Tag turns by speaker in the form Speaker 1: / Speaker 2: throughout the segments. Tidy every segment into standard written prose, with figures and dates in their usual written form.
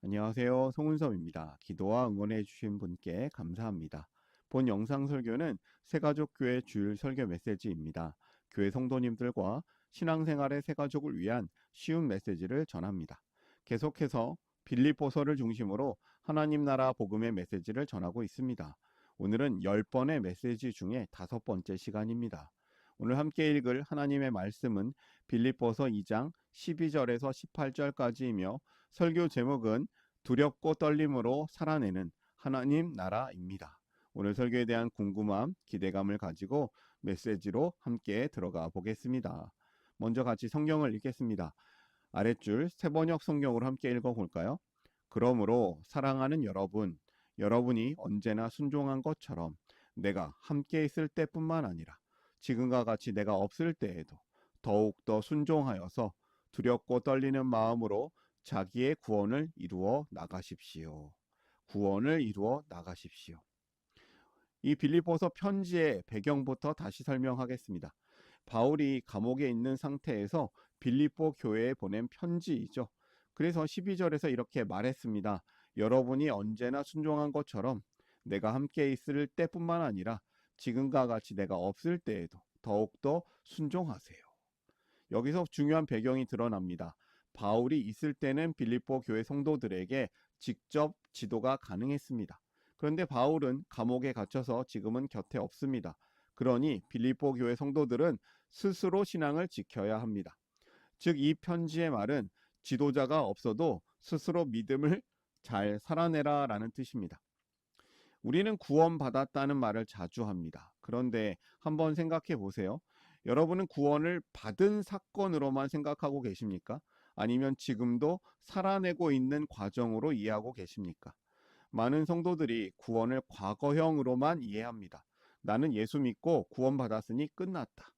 Speaker 1: 안녕하세요. 송은섭입니다. 기도와 응원해 주신 분께 감사합니다. 본 영상 설교는 새가족교회 주일 설교 메시지입니다. 교회 성도님들과 신앙생활의 새가족을 위한 쉬운 메시지를 전합니다. 계속해서 빌립보서를 중심으로 하나님 나라 복음의 메시지를 전하고 있습니다. 오늘은 10번의 메시지 중에 5번째 시간입니다. 오늘 함께 읽을 하나님의 말씀은 빌립보서 2장 12절에서 18절까지이며 설교 제목은 두렵고 떨림으로 살아내는 하나님 나라입니다. 오늘 설교에 대한 궁금함, 기대감을 가지고 메시지로 함께 들어가 보겠습니다. 먼저 같이 성경을 읽겠습니다. 아랫줄 세번역 성경으로 함께 읽어볼까요? 그러므로 사랑하는 여러분, 여러분이 언제나 순종한 것처럼 내가 함께 있을 때뿐만 아니라 지금과 같이 내가 없을 때에도 더욱더 순종하여서 두렵고 떨리는 마음으로 자기의 구원을 이루어 나가십시오. 구원을 이루어 나가십시오. 이 빌립보서 편지의 배경부터 다시 설명하겠습니다. 바울이 감옥에 있는 상태에서 빌립보 교회에 보낸 편지이죠. 그래서 12절에서 이렇게 말했습니다. 여러분이 언제나 순종한 것처럼 내가 함께 있을 때뿐만 아니라 지금과 같이 내가 없을 때에도 더욱더 순종하세요. 여기서 중요한 배경이 드러납니다. 바울이 있을 때는 빌립보 교회 성도들에게 직접 지도가 가능했습니다. 그런데 바울은 감옥에 갇혀서 지금은 곁에 없습니다. 그러니 빌립보 교회 성도들은 스스로 신앙을 지켜야 합니다. 즉, 이 편지의 말은 지도자가 없어도 스스로 믿음을 잘 살아내라 라는 뜻입니다. 우리는 구원받았다는 말을 자주 합니다. 그런데 한번 생각해 보세요. 여러분은 구원을 받은 사건으로만 생각하고 계십니까? 아니면 지금도 살아내고 있는 과정으로 이해하고 계십니까? 많은 성도들이 구원을 과거형으로만 이해합니다. 나는 예수 믿고 구원받았으니 끝났다.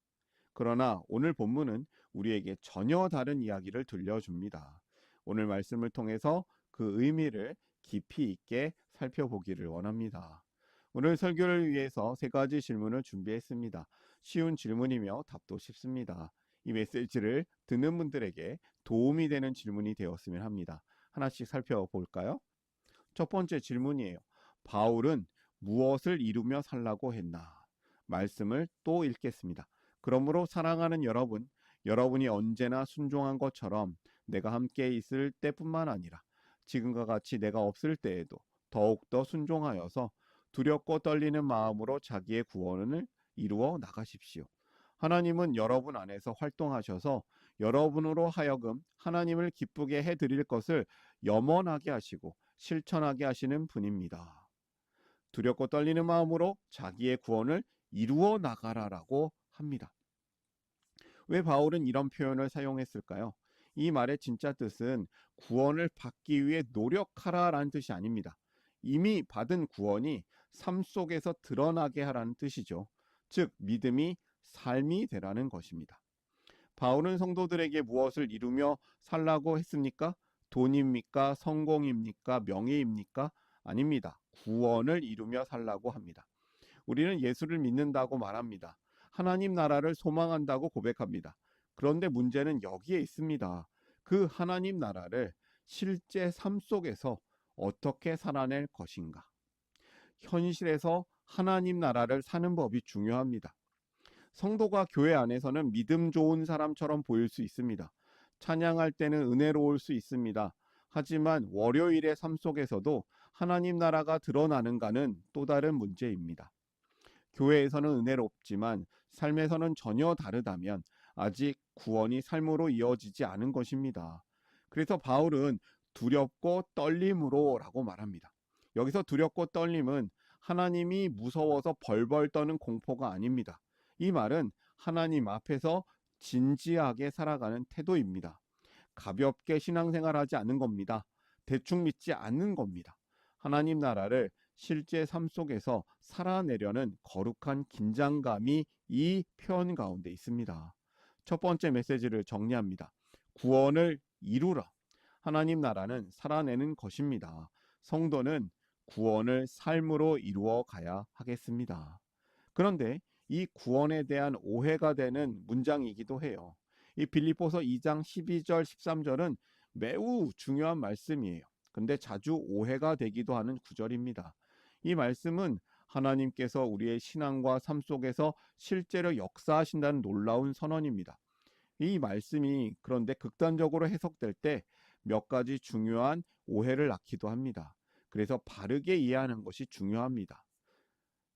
Speaker 1: 그러나 오늘 본문은 우리에게 전혀 다른 이야기를 들려줍니다. 오늘 말씀을 통해서 그 의미를 깊이 있게 살펴보기를 원합니다. 오늘 설교를 위해서 3가지 질문을 준비했습니다. 쉬운 질문이며 답도 쉽습니다. 이 메시지를 듣는 분들에게 도움이 되는 질문이 되었으면 합니다. 하나씩 살펴볼까요? 첫 번째 질문이에요. 바울은 무엇을 이루며 살라고 했나? 말씀을 또 읽겠습니다. 그러므로 사랑하는 여러분, 여러분이 언제나 순종한 것처럼 내가 함께 있을 때뿐만 아니라 지금과 같이 내가 없을 때에도 더욱더 순종하여서 두렵고 떨리는 마음으로 자기의 구원을 이루어 나가십시오. 하나님은 여러분 안에서 활동하셔서 여러분으로 하여금 하나님을 기쁘게 해드릴 것을 염원하게 하시고 실천하게 하시는 분입니다. 두렵고 떨리는 마음으로 자기의 구원을 이루어 나가라라고 합니다. 왜 바울은 이런 표현을 사용했을까요? 이 말의 진짜 뜻은 구원을 받기 위해 노력하라라는 뜻이 아닙니다. 이미 받은 구원이 삶 속에서 드러나게 하라는 뜻이죠. 즉, 믿음이 삶이 되라는 것입니다. 바울은 성도들에게 무엇을 이루며 살라고 했습니까? 돈입니까? 성공입니까? 명예입니까? 아닙니다. 구원을 이루며 살라고 합니다. 우리는 예수를 믿는다고 말합니다. 하나님 나라를 소망한다고 고백합니다. 그런데 문제는 여기에 있습니다. 그 하나님 나라를 실제 삶 속에서 어떻게 살아낼 것인가? 현실에서 하나님 나라를 사는 법이 중요합니다. 성도가 교회 안에서는 믿음 좋은 사람처럼 보일 수 있습니다. 찬양할 때는 은혜로울 수 있습니다. 하지만 월요일의 삶 속에서도 하나님 나라가 드러나는가는 또 다른 문제입니다. 교회에서는 은혜롭지만 삶에서는 전혀 다르다면 아직 구원이 삶으로 이어지지 않은 것입니다. 그래서 바울은 두렵고 떨림으로 라고 말합니다. 여기서 두렵고 떨림은 하나님이 무서워서 벌벌 떠는 공포가 아닙니다. 이 말은 하나님 앞에서 진지하게 살아가는 태도입니다. 가볍게 신앙생활하지 않는 겁니다. 대충 믿지 않는 겁니다. 하나님 나라를 실제 삶 속에서 살아내려는 거룩한 긴장감이 이 표현 가운데 있습니다. 첫 번째 메시지를 정리합니다. 구원을 이루라. 하나님 나라는 살아내는 것입니다. 성도는 구원을 삶으로 이루어 가야 하겠습니다. 그런데 이 구원에 대한 오해가 되는 문장이기도 해요. 이 빌립보서 2장 12절 13절은 매우 중요한 말씀이에요. 근데 자주 오해가 되기도 하는 구절입니다. 이 말씀은 하나님께서 우리의 신앙과 삶 속에서 실제로 역사하신다는 놀라운 선언입니다. 이 말씀이 그런데 극단적으로 해석될 때 몇 가지 중요한 오해를 낳기도 합니다. 그래서 바르게 이해하는 것이 중요합니다.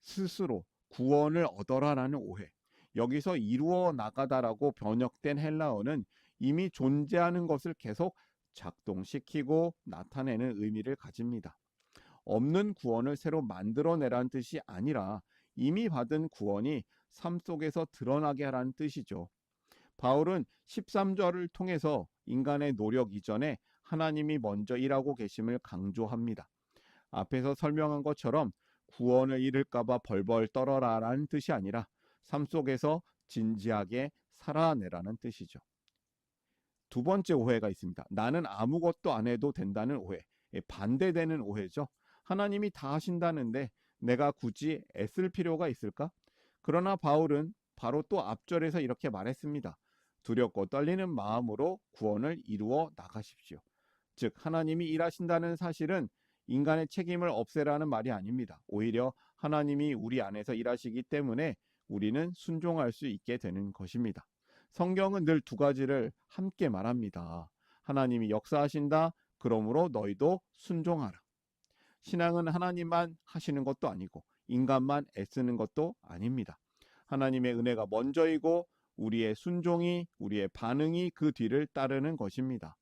Speaker 1: 스스로 구원을 얻어라라는 오해. 여기서 이루어 나가다라고 번역된 헬라어는 이미 존재하는 것을 계속 작동시키고 나타내는 의미를 가집니다. 없는 구원을 새로 만들어내라는 뜻이 아니라 이미 받은 구원이 삶 속에서 드러나게 하라는 뜻이죠. 바울은 13절을 통해서 인간의 노력 이전에 하나님이 먼저 일하고 계심을 강조합니다. 앞에서 설명한 것처럼 구원을 잃을까봐 벌벌 떨어라라는 뜻이 아니라 삶 속에서 진지하게 살아내라는 뜻이죠. 두 번째 오해가 있습니다. 나는 아무것도 안 해도 된다는 오해. 반대되는 오해죠. 하나님이 다 하신다는데 내가 굳이 애쓸 필요가 있을까? 그러나 바울은 바로 또 앞절에서 이렇게 말했습니다. 두렵고 떨리는 마음으로 구원을 이루어 나가십시오. 즉 하나님이 일하신다는 사실은 인간의 책임을 없애라는 말이 아닙니다. 오히려 하나님이 우리 안에서 일하시기 때문에 우리는 순종할 수 있게 되는 것입니다. 성경은 늘 두 가지를 함께 말합니다. 하나님이 역사하신다. 그러므로 너희도 순종하라. 신앙은 하나님만 하시는 것도 아니고 인간만 애쓰는 것도 아닙니다. 하나님의 은혜가 먼저이고 우리의 순종이, 우리의 반응이 그 뒤를 따르는 것입니다.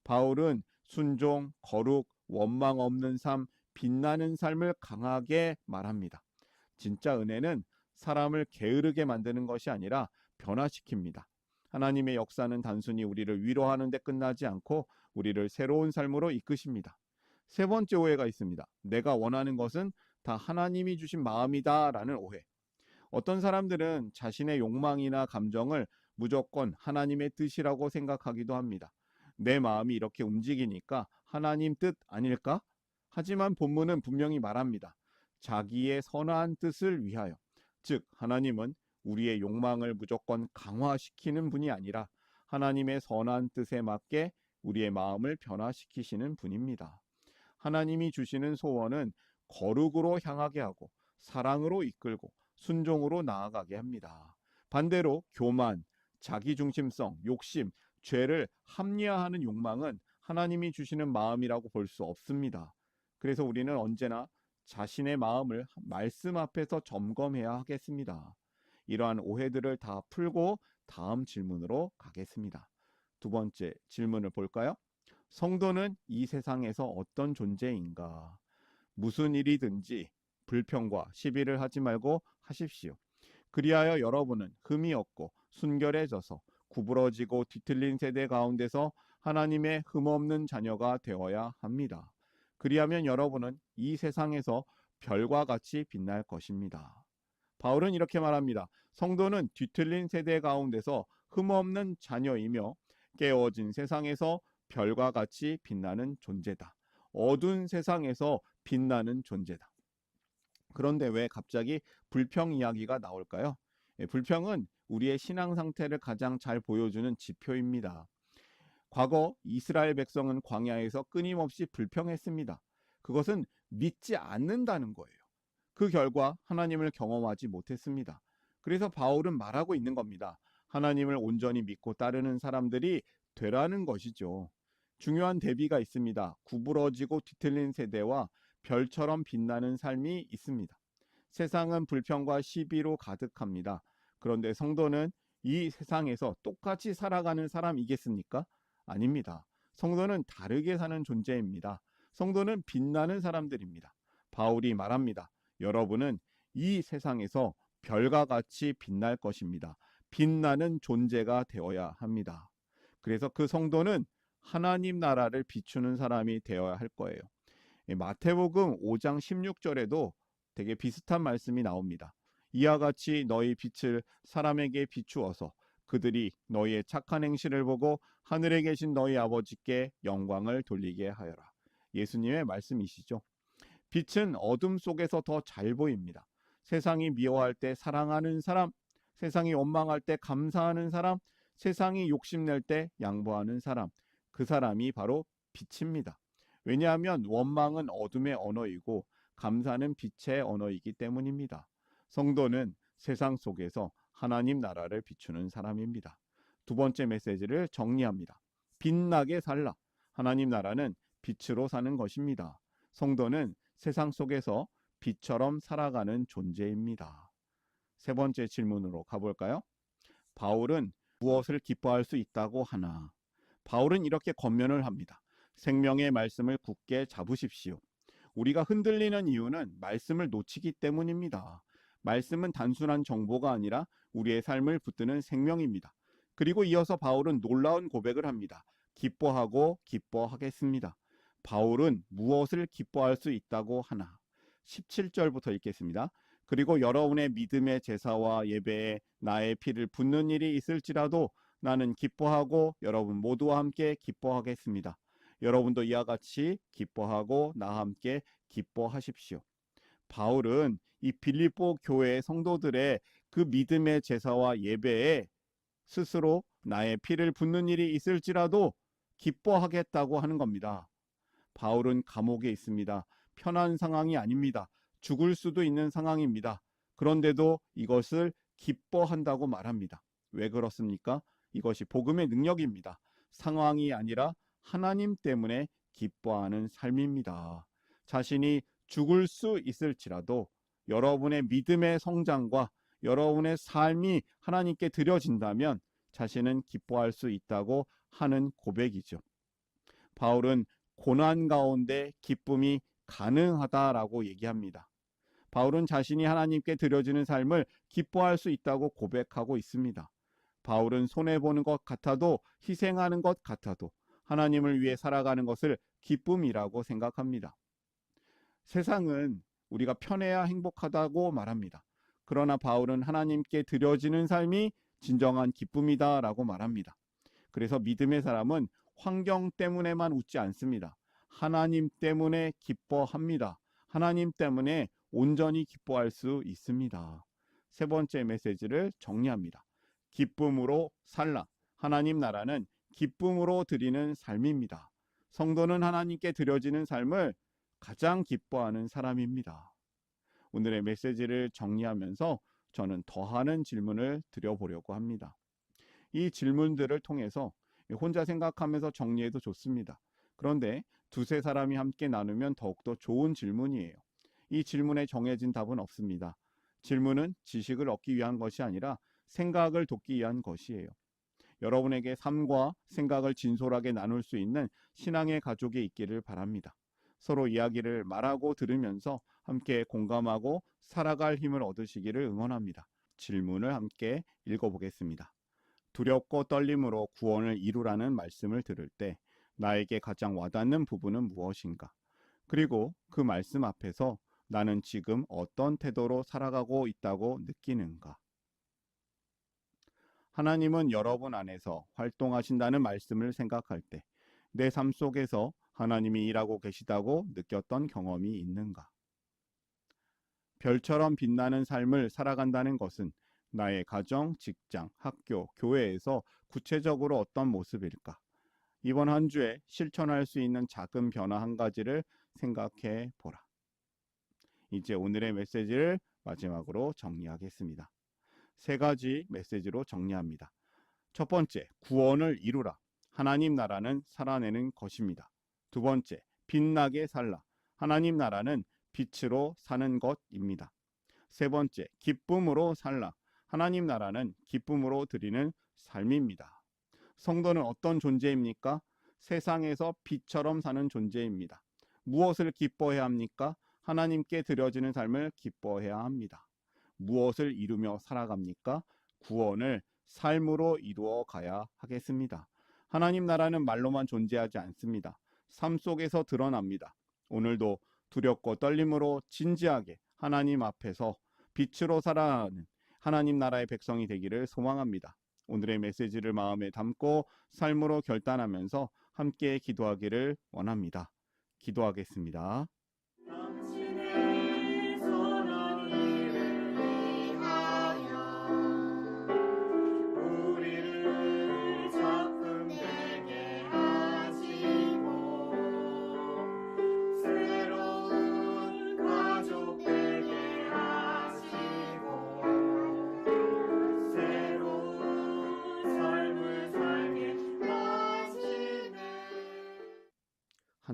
Speaker 1: 바울은 순종, 거룩, 원망 없는 삶, 빛나는 삶을 강하게 말합니다. 진짜 은혜는 사람을 게으르게 만드는 것이 아니라 변화시킵니다. 하나님의 역사는 단순히 우리를 위로하는 데 끝나지 않고 우리를 새로운 삶으로 이끄십니다. 세 번째 오해가 있습니다. 내가 원하는 것은 다 하나님이 주신 마음이다 라는 오해. 어떤 사람들은 자신의 욕망이나 감정을 무조건 하나님의 뜻이라고 생각하기도 합니다. 내 마음이 이렇게 움직이니까 하나님 뜻 아닐까? 하지만 본문은 분명히 말합니다. 자기의 선한 뜻을 위하여. 즉 하나님은 우리의 욕망을 무조건 강화시키는 분이 아니라 하나님의 선한 뜻에 맞게 우리의 마음을 변화시키시는 분입니다. 하나님이 주시는 소원은 거룩으로 향하게 하고 사랑으로 이끌고 순종으로 나아가게 합니다. 반대로 교만, 자기중심성, 욕심, 죄를 합리화하는 욕망은 하나님이 주시는 마음이라고 볼 수 없습니다. 그래서 우리는 언제나 자신의 마음을 말씀 앞에서 점검해야 하겠습니다. 이러한 오해들을 다 풀고 다음 질문으로 가겠습니다. 두 번째 질문을 볼까요? 성도는 이 세상에서 어떤 존재인가? 무슨 일이든지 불평과 시비를 하지 말고 하십시오. 그리하여 여러분은 흠이 없고 순결해져서 구부러지고 뒤틀린 세대 가운데서 하나님의 흠없는 자녀가 되어야 합니다. 그리하면 여러분은 이 세상에서 별과 같이 빛날 것입니다. 바울은 이렇게 말합니다. 성도는 뒤틀린 세대 가운데서 흠없는 자녀이며 깨어진 세상에서 별과 같이 빛나는 존재다. 어두운 세상에서 빛나는 존재다. 그런데 왜 갑자기 불평 이야기가 나올까요? 불평은 우리의 신앙 상태를 가장 잘 보여주는 지표입니다. 과거 이스라엘 백성은 광야에서 끊임없이 불평했습니다. 그것은 믿지 않는다는 거예요. 그 결과 하나님을 경험하지 못했습니다. 그래서 바울은 말하고 있는 겁니다. 하나님을 온전히 믿고 따르는 사람들이 되라는 것이죠. 중요한 대비가 있습니다. 구부러지고 뒤틀린 세대와 별처럼 빛나는 삶이 있습니다. 세상은 불평과 시비로 가득합니다. 그런데 성도는 이 세상에서 똑같이 살아가는 사람이겠습니까? 아닙니다. 성도는 다르게 사는 존재입니다. 성도는 빛나는 사람들입니다. 바울이 말합니다. 여러분은 이 세상에서 별과 같이 빛날 것입니다. 빛나는 존재가 되어야 합니다. 그래서 그 성도는 하나님 나라를 비추는 사람이 되어야 할 거예요. 마태복음 5장 16절에도 되게 비슷한 말씀이 나옵니다. 이와 같이 너희 빛을 사람에게 비추어서 그들이 너희의 착한 행실을 보고 하늘에 계신 너희 아버지께 영광을 돌리게 하여라. 예수님의 말씀이시죠. 빛은 어둠 속에서 더 잘 보입니다. 세상이 미워할 때 사랑하는 사람, 세상이 원망할 때 감사하는 사람, 세상이 욕심낼 때 양보하는 사람, 그 사람이 바로 빛입니다. 왜냐하면 원망은 어둠의 언어이고 감사는 빛의 언어이기 때문입니다. 성도는 세상 속에서 하나님 나라를 비추는 사람입니다. 두 번째 메시지를 정리합니다. 빛나게 살라. 하나님 나라는 빛으로 사는 것입니다. 성도는 세상 속에서 빛처럼 살아가는 존재입니다. 세 번째 질문으로 가볼까요? 바울은 무엇을 기뻐할 수 있다고 하나? 바울은 이렇게 권면을 합니다. 생명의 말씀을 굳게 잡으십시오. 우리가 흔들리는 이유는 말씀을 놓치기 때문입니다. 말씀은 단순한 정보가 아니라 우리의 삶을 붙드는 생명입니다. 그리고 이어서 바울은 놀라운 고백을 합니다. 기뻐하고 기뻐하겠습니다. 바울은 무엇을 기뻐할 수 있다고 하나? 17절부터 읽겠습니다. 그리고 여러분의 믿음의 제사와 예배에 나의 피를 붓는 일이 있을지라도 나는 기뻐하고 여러분 모두와 함께 기뻐하겠습니다. 여러분도 이와 같이 기뻐하고 나와 함께 기뻐하십시오. 바울은 이 빌립보 교회 성도들의 그 믿음의 제사와 예배에 스스로 나의 피를 붓는 일이 있을지라도 기뻐하겠다고 하는 겁니다. 바울은 감옥에 있습니다. 편한 상황이 아닙니다. 죽을 수도 있는 상황입니다. 그런데도 이것을 기뻐한다고 말합니다. 왜 그렇습니까? 이것이 복음의 능력입니다. 상황이 아니라 하나님 때문에 기뻐하는 삶입니다. 자신이 죽을 수 있을지라도 여러분의 믿음의 성장과 여러분의 삶이 하나님께 드려진다면 자신은 기뻐할 수 있다고 하는 고백이죠. 바울은 고난 가운데 기쁨이 가능하다라고 얘기합니다. 바울은 자신이 하나님께 드려지는 삶을 기뻐할 수 있다고 고백하고 있습니다. 바울은 손해보는 것 같아도 희생하는 것 같아도 하나님을 위해 살아가는 것을 기쁨이라고 생각합니다. 세상은 우리가 편해야 행복하다고 말합니다. 그러나 바울은 하나님께 드려지는 삶이 진정한 기쁨이다라고 말합니다. 그래서 믿음의 사람은 환경 때문에만 웃지 않습니다. 하나님 때문에 기뻐합니다. 하나님 때문에 온전히 기뻐할 수 있습니다. 세 번째 메시지를 정리합니다. 기쁨으로 살라. 하나님 나라는 기쁨으로 드리는 삶입니다. 성도는 하나님께 드려지는 삶을 가장 기뻐하는 사람입니다. 오늘의 메시지를 정리하면서 저는 더하는 질문을 드려보려고 합니다. 이 질문들을 통해서 혼자 생각하면서 정리해도 좋습니다. 그런데 두세 사람이 함께 나누면 더욱더 좋은 질문이에요. 이 질문에 정해진 답은 없습니다. 질문은 지식을 얻기 위한 것이 아니라 생각을 돕기 위한 것이에요. 여러분에게 삶과 생각을 진솔하게 나눌 수 있는 신앙의 가족이 있기를 바랍니다. 서로 이야기를 말하고 들으면서 함께 공감하고 살아갈 힘을 얻으시기를 응원합니다. 질문을 함께 읽어보겠습니다. 두렵고 떨림으로 구원을 이루라는 말씀을 들을 때 나에게 가장 와닿는 부분은 무엇인가? 그리고 그 말씀 앞에서 나는 지금 어떤 태도로 살아가고 있다고 느끼는가? 하나님은 여러분 안에서 활동하신다는 말씀을 생각할 때 내 삶 속에서 하나님이 일하고 계시다고 느꼈던 경험이 있는가? 별처럼 빛나는 삶을 살아간다는 것은 나의 가정, 직장, 학교, 교회에서 구체적으로 어떤 모습일까? 이번 한 주에 실천할 수 있는 작은 변화 한 가지를 생각해 보라. 이제 오늘의 메시지를 마지막으로 정리하겠습니다. 세 가지 메시지로 정리합니다. 첫 번째, 구원을 이루라. 하나님 나라는 살아내는 것입니다. 두 번째, 빛나게 살라. 하나님 나라는 빛으로 사는 것입니다. 세 번째, 기쁨으로 살라. 하나님 나라는 기쁨으로 드리는 삶입니다. 성도는 어떤 존재입니까? 세상에서 빛처럼 사는 존재입니다. 무엇을 기뻐해야 합니까? 하나님께 드려지는 삶을 기뻐해야 합니다. 무엇을 이루며 살아갑니까? 구원을 삶으로 이루어 가야 하겠습니다. 하나님 나라는 말로만 존재하지 않습니다. 삶 속에서 드러납니다. 오늘도 두렵고 떨림으로 진지하게 하나님 앞에서 빛으로 살아가는 하나님 나라의 백성이 되기를 소망합니다. 오늘의 메시지를 마음에 담고 삶으로 결단하면서 함께 기도하기를 원합니다. 기도하겠습니다.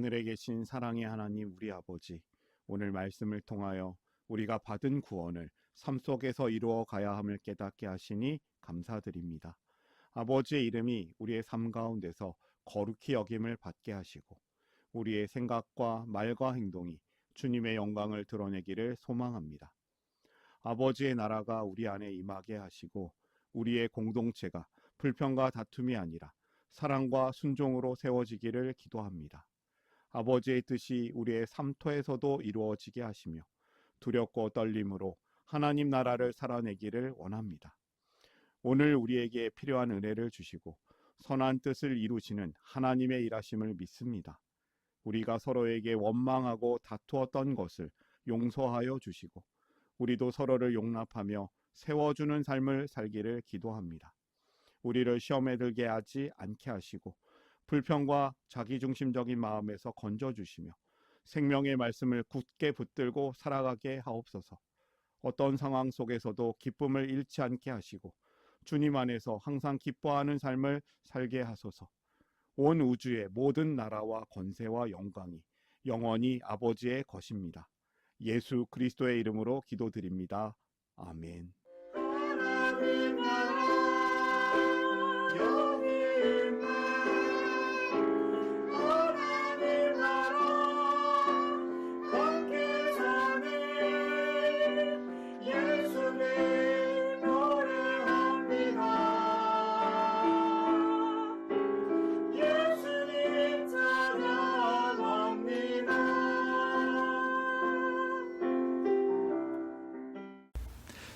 Speaker 1: 하늘에 계신 사랑의 하나님 우리 아버지, 오늘 말씀을 통하여 우리가 받은 구원을 삶 속에서 이루어 가야 함을 깨닫게 하시니 감사드립니다. 아버지의 이름이 우리의 삶 가운데서 거룩히 여김을 받게 하시고 우리의 생각과 말과 행동이 주님의 영광을 드러내기를 소망합니다. 아버지의 나라가 우리 안에 임하게 하시고 우리의 공동체가 불평과 다툼이 아니라 사랑과 순종으로 세워지기를 기도합니다. 아버지의 뜻이 우리의 삶터에서도 이루어지게 하시며 두렵고 떨림으로 하나님 나라를 살아내기를 원합니다. 오늘 우리에게 필요한 은혜를 주시고 선한 뜻을 이루시는 하나님의 일하심을 믿습니다. 우리가 서로에게 원망하고 다투었던 것을 용서하여 주시고 우리도 서로를 용납하며 세워주는 삶을 살기를 기도합니다. 우리를 시험에 들게 하지 않게 하시고 불평과 자기중심적인 마음에서 건져주시며 생명의 말씀을 굳게 붙들고 살아가게 하옵소서. 어떤 상황 속에서도 기쁨을 잃지 않게 하시고 주님 안에서 항상 기뻐하는 삶을 살게 하소서. 온 우주의 모든 나라와 권세와 영광이 영원히 아버지의 것입니다. 예수 그리스도의 이름으로 기도드립니다. 아멘. 하나님 나라 여기 있네. 하나님 나라 함께 사네. 예수님 노래합니다. 예수님 찬양합니다.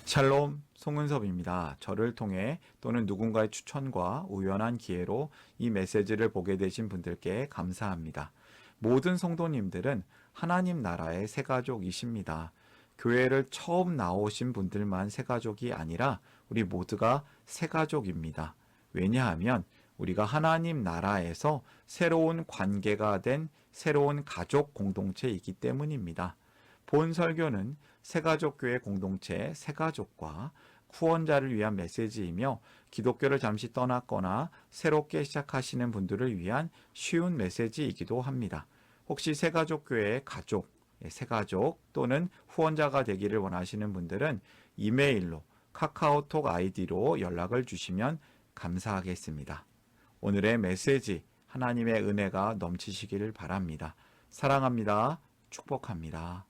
Speaker 1: 샬롬, 송은섭입니다. 저를 통해 또는 누군가의 추천과 우연한 기회로 이 메시지를 보게 되신 분들께 감사합니다. 모든 성도님들은 하나님 나라의 새가족이십니다. 교회를 처음 나오신 분들만 새가족이 아니라 우리 모두가 새가족입니다. 왜냐하면 우리가 하나님 나라에서 새로운 관계가 된 새로운 가족 공동체이기 때문입니다. 본 설교는 새가족교회 공동체 새가족과 후원자를 위한 메시지이며 기독교를 잠시 떠났거나 새롭게 시작하시는 분들을 위한 쉬운 메시지이기도 합니다. 혹시 새가족교회의 가족, 새가족 또는 후원자가 되기를 원하시는 분들은 이메일로 카카오톡 아이디로 연락을 주시면 감사하겠습니다. 오늘의 메시지, 하나님의 은혜가 넘치시기를 바랍니다. 사랑합니다. 축복합니다.